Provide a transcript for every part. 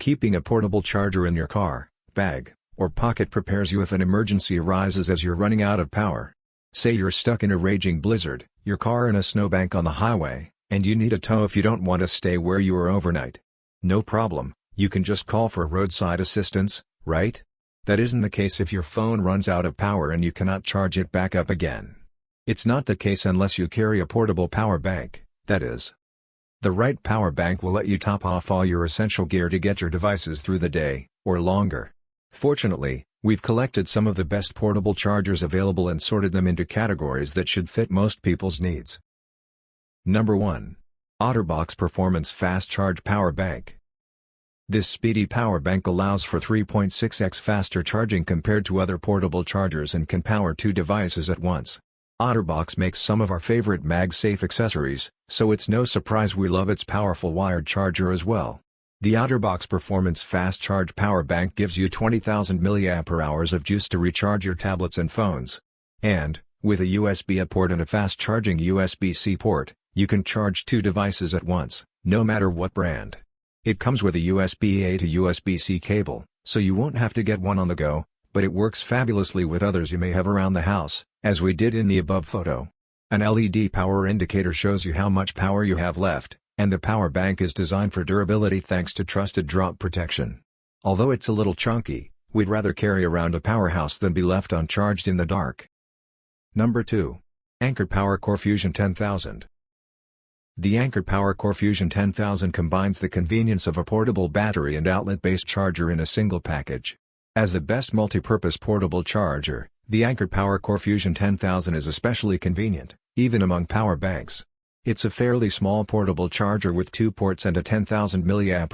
Keeping a portable charger in your car, bag, or pocket prepares you if an emergency arises as you're running out of power. Say you're stuck in a raging blizzard, your car in a snowbank on the highway, and you need a tow if you don't want to stay where you are overnight. No problem, you can just call for roadside assistance, right? That isn't the case if your phone runs out of power and you cannot charge it back up again. It's not the case unless you carry a portable power bank, that is. The right power bank will let you top off all your essential gear to get your devices through the day, or longer. Fortunately, we've collected some of the best portable chargers available and sorted them into categories that should fit most people's needs. Number 1. OtterBox Performance Fast Charge Power Bank. This speedy power bank allows for 3.6x faster charging compared to other portable chargers and can power 2 devices at once. OtterBox makes some of our favorite MagSafe accessories, so it's no surprise we love its powerful wired charger as well. The OtterBox Performance Fast Charge Power Bank gives you 20,000 mAh of juice to recharge your tablets and phones. And, with a USB-A port and a fast-charging USB-C port, you can charge 2 devices at once, no matter what brand. It comes with a USB-A to USB-C cable, so you won't have to get one on the go, but it works fabulously with others you may have around the house, as we did in the above photo. An LED power indicator shows you how much power you have left, and the power bank is designed for durability thanks to trusted drop protection. Although it's a little chunky, we'd rather carry around a powerhouse than be left uncharged in the dark. Number 2. Anker Power Core Fusion 10000. The Anker Power Core Fusion 10000 combines the convenience of a portable battery and outlet-based charger in a single package. As the best multi-purpose portable charger, the Anker Power Core Fusion 10000 is especially convenient, even among power banks. It's a fairly small portable charger with 2 ports and a 10,000 mAh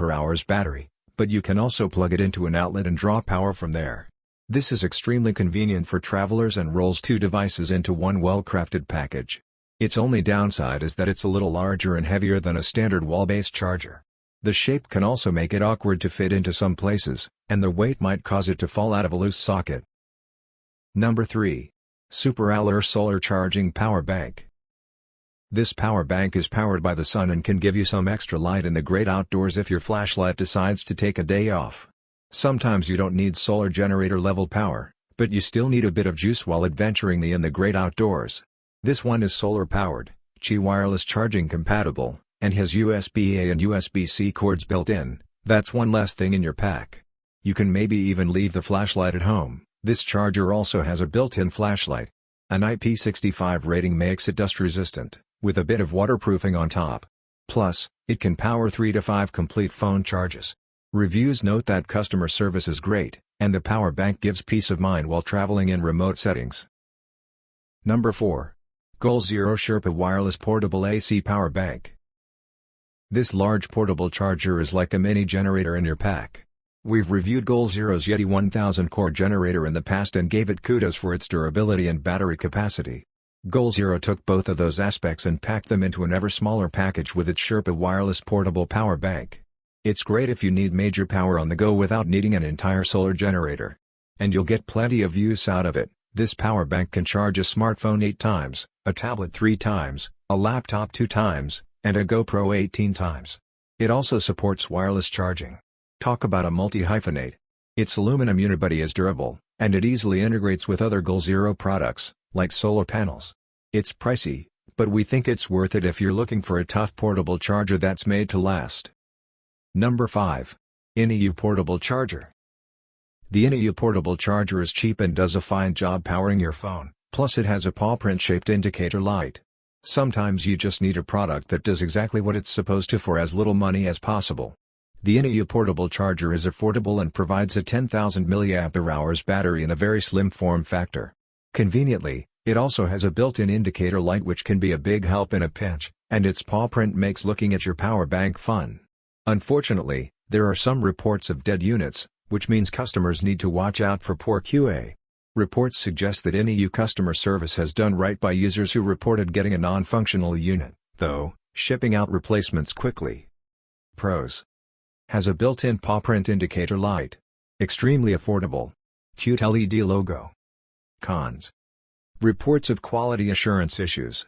battery, but you can also plug it into an outlet and draw power from there. This is extremely convenient for travelers and rolls 2 devices into one well-crafted package. Its only downside is that it's a little larger and heavier than a standard wall-based charger. The shape can also make it awkward to fit into some places, and the weight might cause it to fall out of a loose socket. Number 3. Super Allure Solar Charging Power Bank. This power bank is powered by the sun and can give you some extra light in the great outdoors if your flashlight decides to take a day off. Sometimes you don't need solar generator level power, but you still need a bit of juice while adventuring in the great outdoors. This one is solar powered, Qi wireless charging compatible, and has USB-A and USB-C cords built in. That's one less thing in your pack. You can maybe even leave the flashlight at home. This charger also has a built-in flashlight. An IP65 rating makes it dust resistant, with a bit of waterproofing on top. Plus, it can power 3 to 5 complete phone charges. Reviews note that customer service is great, and the power bank gives peace of mind while traveling in remote settings. Number 4. Goal Zero Sherpa Wireless Portable AC Power Bank. This large portable charger is like a mini generator in your pack. We've reviewed Goal Zero's Yeti 1000 core generator in the past and gave it kudos for its durability and battery capacity. Goal Zero took both of those aspects and packed them into an ever smaller package with its Sherpa wireless portable power bank. It's great if you need major power on the go without needing an entire solar generator. And you'll get plenty of use out of it. This power bank can charge a smartphone 8 times, a tablet 3 times, a laptop 2 times, and a GoPro 18 times. It also supports wireless charging. Talk about a multi-hyphenate. Its aluminum unibody is durable, and it easily integrates with other Goal Zero products, like solar panels. It's pricey, but we think it's worth it if you're looking for a tough portable charger that's made to last. Number 5. InEU Portable Charger. The InEU Portable Charger is cheap and does a fine job powering your phone, plus it has a paw print-shaped indicator light. Sometimes you just need a product that does exactly what it's supposed to for as little money as possible. The InEU Portable Charger is affordable and provides a 10,000 mAh battery in a very slim form factor. Conveniently, it also has a built-in indicator light which can be a big help in a pinch, and its paw print makes looking at your power bank fun. Unfortunately, there are some reports of dead units, which means customers need to watch out for poor QA. Reports suggest that InEU customer service has done right by users who reported getting a non-functional unit, though, shipping out replacements quickly. Pros. Has a built-in paw print indicator light. Extremely affordable. Cute LED logo. Cons. Reports of quality assurance issues.